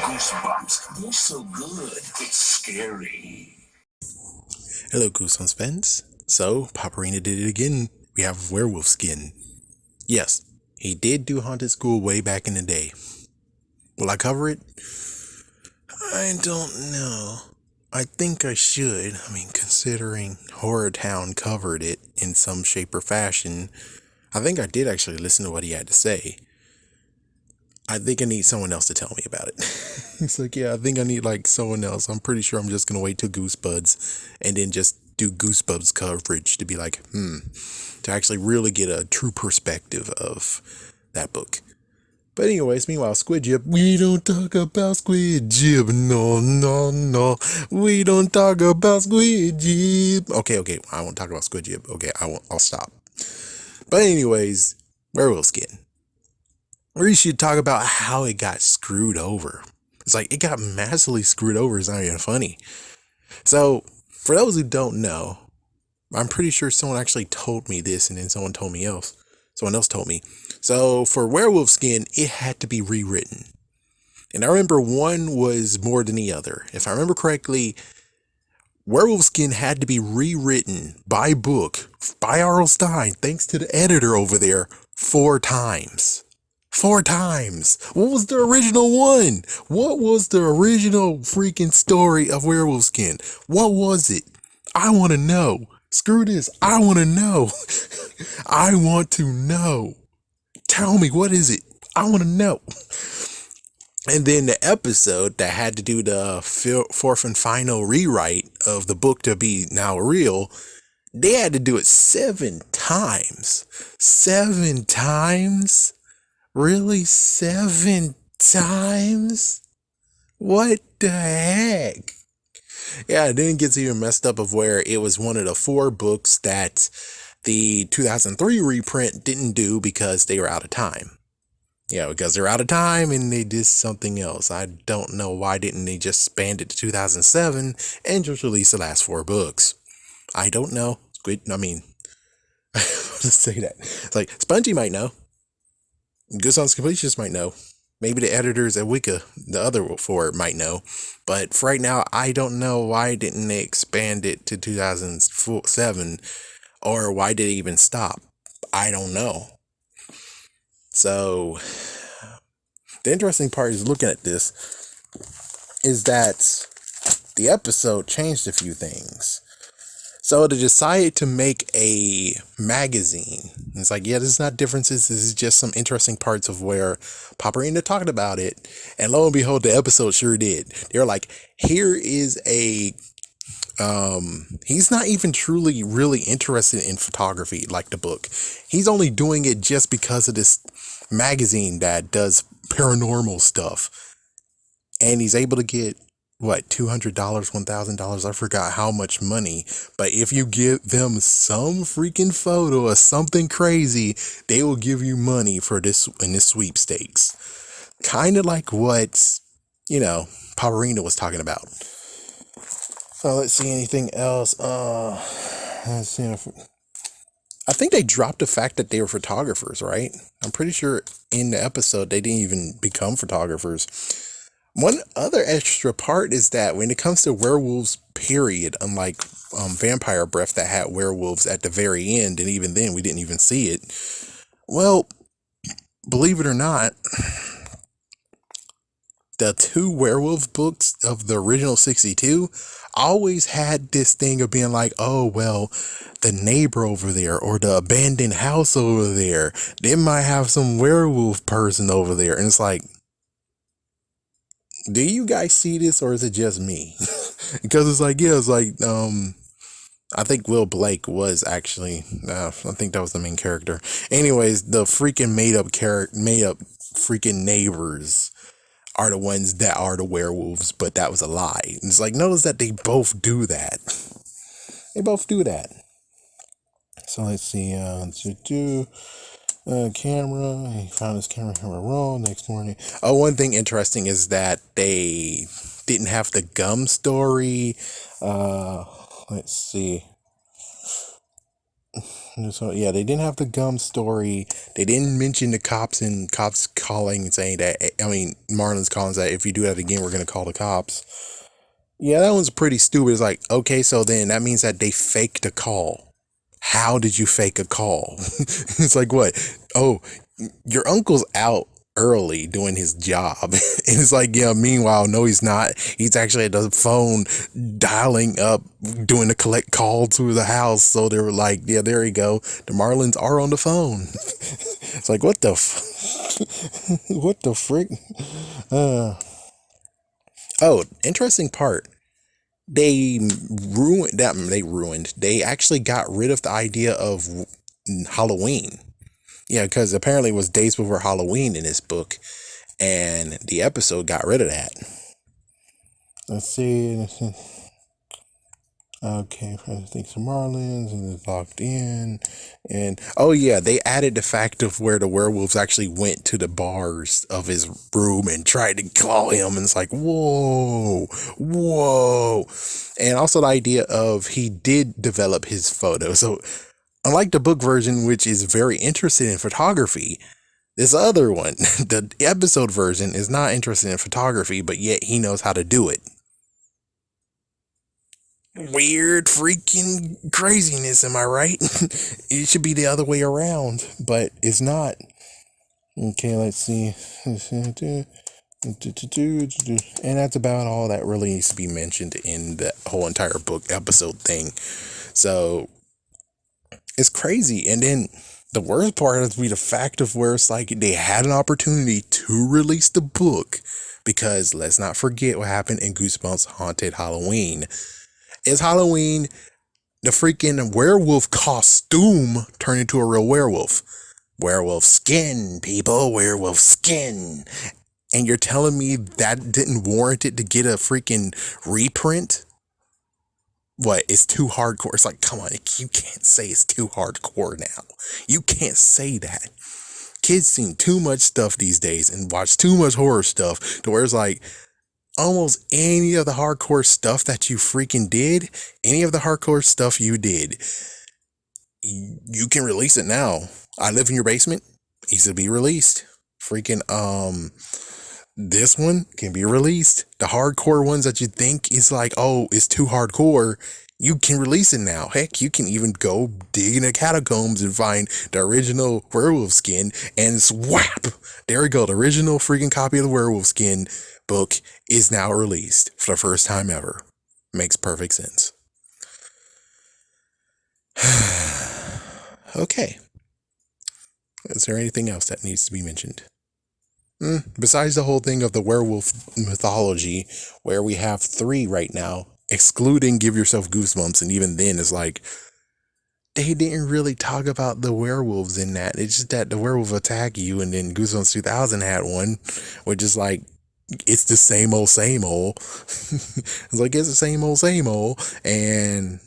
Goosebumps. They're so good, it's scary. Hello, Goosebumps fans. So, Paparina did it again. We have werewolf skin. Yes, he did do Haunted School way back in the day. Will I cover it? I don't know. I think I should. I mean, considering Horror Town covered it in some shape or fashion, I think I did actually listen to what he had to say. I think I need someone else to tell me about it. It's like, yeah, I think I need like someone else. I'm pretty sure I'm just going to wait till Goosebuds and then just do Goosebumps coverage to be like, to actually really get a true perspective of that book. But anyways, meanwhile, Squid Jib, we don't talk about Squid Jib. No, no, no. We don't talk about Squid Jib. Okay. I won't talk about Squid Jib. Okay, I'll stop. But anyways, werewolf skin. We should talk about how it got screwed over. It's like, it got massively screwed over. It's not even funny. So, for those who don't know, I'm pretty sure someone actually told me this, and then someone else told me. So, for werewolf skin, it had to be rewritten. And I remember one was more than the other. If I remember correctly, werewolf skin had to be rewritten by book, by R.L. Stine, thanks to the editor over there, 4 times. 4 times. What was the original one? What was the original freaking story of werewolf skin? What was it? I want to know. Screw this. I want to know. I want to know. Tell me, what is it? I want to know. And then the episode that had to do the 4th and final rewrite of the book to be now real, they had to do it 7 times. 7 times? Really? 7 times? What the heck? Yeah, then it gets even messed up of where it was one of the 4 books that the 2003 reprint didn't do because they were out of time. Yeah, because they're out of time and they did something else. I don't know why didn't they just span it to 2007 and just release the last 4 books. I don't know. Let's say that. It's like, Spongy might know. Goosebumps Completionists might know. Maybe the editors at Wicca, the other 4, might know. But for right now, I don't know why didn't they expand it to 2007, or why did it even stop? I don't know. So, the interesting part is looking at this is that the episode changed a few things. So they decided to make a magazine. It's like, yeah, this is not differences. This is just some interesting parts of where Paparina talked about it. And lo and behold, the episode sure did. They're like, here is a, he's not even truly really interested in photography like the book. He's only doing it just because of this magazine that does paranormal stuff. And he's able to get $200, $1,000, I forgot how much money, but if you give them some freaking photo or something crazy, they will give you money for this in this sweepstakes. Kind of like what, Paparina was talking about. So let's see, anything else. Let's see. I think they dropped the fact that they were photographers, right? I'm pretty sure in the episode they didn't even become photographers. One other extra part is that when it comes to werewolves, period, unlike Vampire Breath that had werewolves at the very end, and even then we didn't even see it. Well, believe it or not, the 2 werewolf books of the original 62 always had this thing of being like, oh, well, the neighbor over there or the abandoned house over there, they might have some werewolf person over there. And it's like, do you guys see this, or is it just me? Because it's like, I think Will Blake was actually, I think that was the main character. Anyways, the freaking made up freaking neighbors are the ones that are the werewolves, but that was a lie. And it's like, notice that they both do that. They both do that. So let's see, camera. He found his camera roll next morning. Oh, one thing interesting is that they didn't have the gum story. Let's see. So yeah, they didn't have the gum story. They didn't mention the cops and cops calling and saying that. I mean, Marlon's calling that if you do that again, we're gonna call the cops. Yeah, that one's pretty stupid. It's like, okay, so then that means that they faked a call. How did you fake a call? It's like, what? Oh, your uncle's out early doing his job. And it's like, yeah, meanwhile, no, he's not. He's actually at the phone dialing up, doing the collect call to the house. So they were like, yeah, there you go. The Marlins are on the phone. It's like, what the what the frick? Oh, interesting part. They ruined that. They actually got rid of the idea of Halloween. Yeah, because apparently it was days before Halloween in this book, and the episode got rid of that. Let's see. Okay, I think some Marlins and it's locked in. And oh yeah, they added the fact of where the werewolves actually went to the bars of his room and tried to call him, and it's like, whoa, whoa. And also the idea of he did develop his photo. So unlike the book version, which is very interested in photography, this other one, the episode version, is not interested in photography, but yet he knows how to do it. Weird freaking craziness, am I right? It should be the other way around, but it's not. Okay, let's see. And that's about all that really needs to be mentioned in the whole entire book episode thing. So it's crazy. And then the worst part is the fact of where it's like they had an opportunity to release the book, because let's not forget what happened in Goosebumps Haunted Halloween. It's Halloween, the freaking werewolf costume turned into a real werewolf. Werewolf skin, people, werewolf skin. And you're telling me that didn't warrant it to get a freaking reprint? What, it's too hardcore? It's like, come on, you can't say it's too hardcore now. You can't say that. Kids seen too much stuff these days and watch too much horror stuff to where it's like, almost any of the hardcore stuff that you freaking did, any of the hardcore stuff you did, you can release it now. I Live in Your Basement needs to be released. Freaking this one can be released. The hardcore ones that you think is like, oh, it's too hardcore, you can release it now. Heck, you can even go dig in the catacombs and find the original werewolf skin and swap. There we go. The original freaking copy of the werewolf skin book is now released for the first time ever. Makes perfect sense. Okay. Is there anything else that needs to be mentioned? Besides the whole thing of the werewolf mythology, where we have 3 right now, excluding Give Yourself Goosebumps, and even then it's like, they didn't really talk about the werewolves in that. It's just that the werewolf attack you, and then Goosebumps 2000 had one, which is like, it's the same old, same old. It's like, it's the same old, and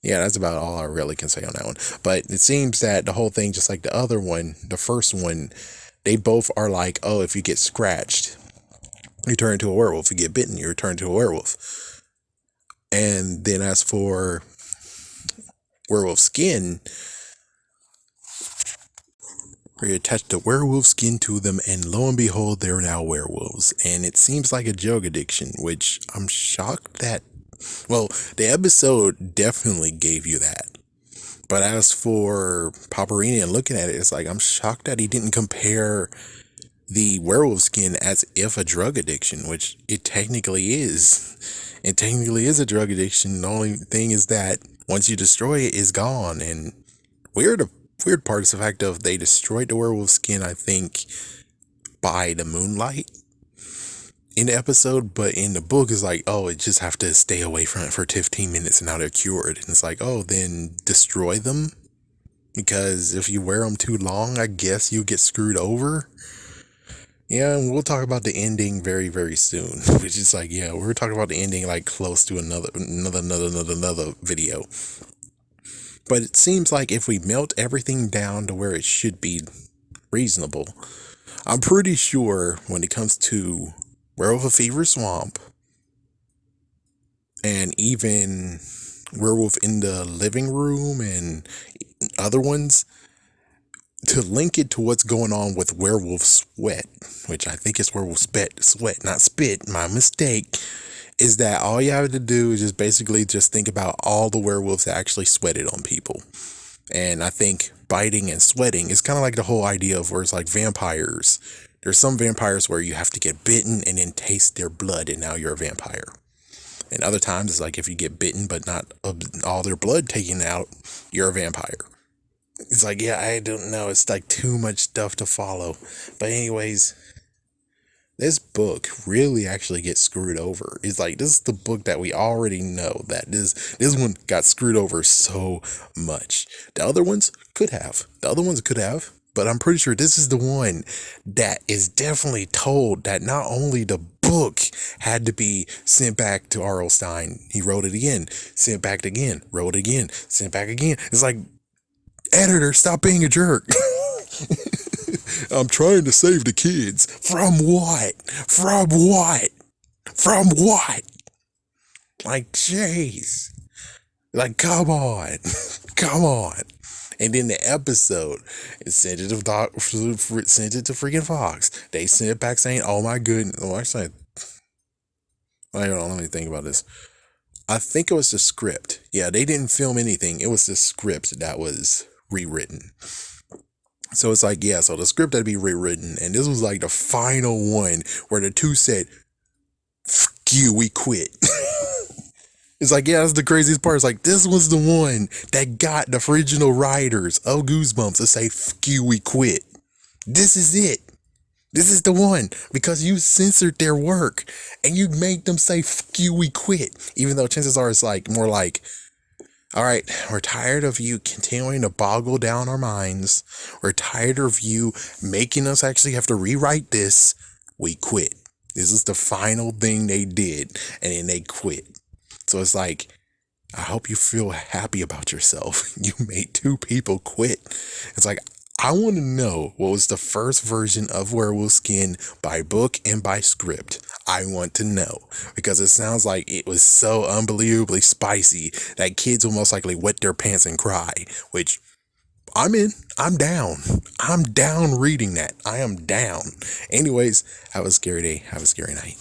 yeah, that's about all I really can say on that one. But it seems that the whole thing, just like the other one, the first one, they both are like, oh, if you get scratched, you turn into a werewolf. If you get bitten, you turn into a werewolf. And then as for werewolf skin, you attach the werewolf skin to them, and lo and behold, they're now werewolves. And it seems like a drug addiction, which I'm shocked that, well, the episode definitely gave you that. But as for Paparini and looking at it, it's like, I'm shocked that he didn't compare the werewolf skin as if a drug addiction, which it technically is. It technically is a drug addiction. The only thing is that once you destroy it, it's gone. And weird part is the fact of they destroyed the werewolf skin, I think, by the moonlight in the episode, but in the book is like, oh, it just have to stay away from it for 15 minutes and now they're cured. And it's like, oh, then destroy them, because if you wear them too long, I guess you get screwed over. Yeah, and we'll talk about the ending very, very soon. Which is like, yeah, we're talking about the ending like close to another video. But it seems like if we melt everything down to where it should be reasonable, I'm pretty sure when it comes to Werewolf of Fever Swamp, and even Werewolf in the Living Room and other ones, to link it to what's going on with Werewolf Sweat, which I think is Werewolf Sweat, not spit, my mistake, is that all you have to do is just basically just think about all the werewolves that actually sweated on people. And I think biting and sweating is kind of like the whole idea of where it's like vampires. There's some vampires where you have to get bitten and then taste their blood and now you're a vampire. And other times it's like if you get bitten but not all their blood taken out, you're a vampire. It's like, yeah, I don't know. It's like too much stuff to follow. But anyways, this book really actually gets screwed over. It's like, this is the book that we already know that this one got screwed over so much. The other ones could have. But I'm pretty sure this is the one that is definitely told that not only the book had to be sent back to R.L. Stine, he wrote it again, sent back again, wrote it again, sent back again. It's like, editor, stop being a jerk. I'm trying to save the kids. From what? From what? From what? Like, jeez. Like, come on. Come on. And then the episode, it sent it to freaking Fox. They sent it back saying, oh my goodness. Oh, actually, hold on, let me think about this. I think it was the script. Yeah, they didn't film anything. It was the script that was rewritten. So it's like, yeah, so the script had to be rewritten. And this was like the final one where the two said, "Fuck you, we quit." It's like, yeah, that's the craziest part. It's like, this was the one that got the original writers of Goosebumps to say, "Fuck you, we quit." This is it. This is the one, because you censored their work and you made them say, "Fuck you, we quit." Even though chances are it's like more like, all right, we're tired of you continuing to boggle down our minds. We're tired of you making us actually have to rewrite this. We quit. This is the final thing they did, and then they quit. So it's like, I hope you feel happy about yourself. You made two people quit. It's like, I want to know what was the first version of Werewolf Skin by book and by script. I want to know, because it sounds like it was so unbelievably spicy that kids will most likely wet their pants and cry, which I'm in. I'm down. I'm down reading that. I am down. Anyways, have a scary day. Have a scary night.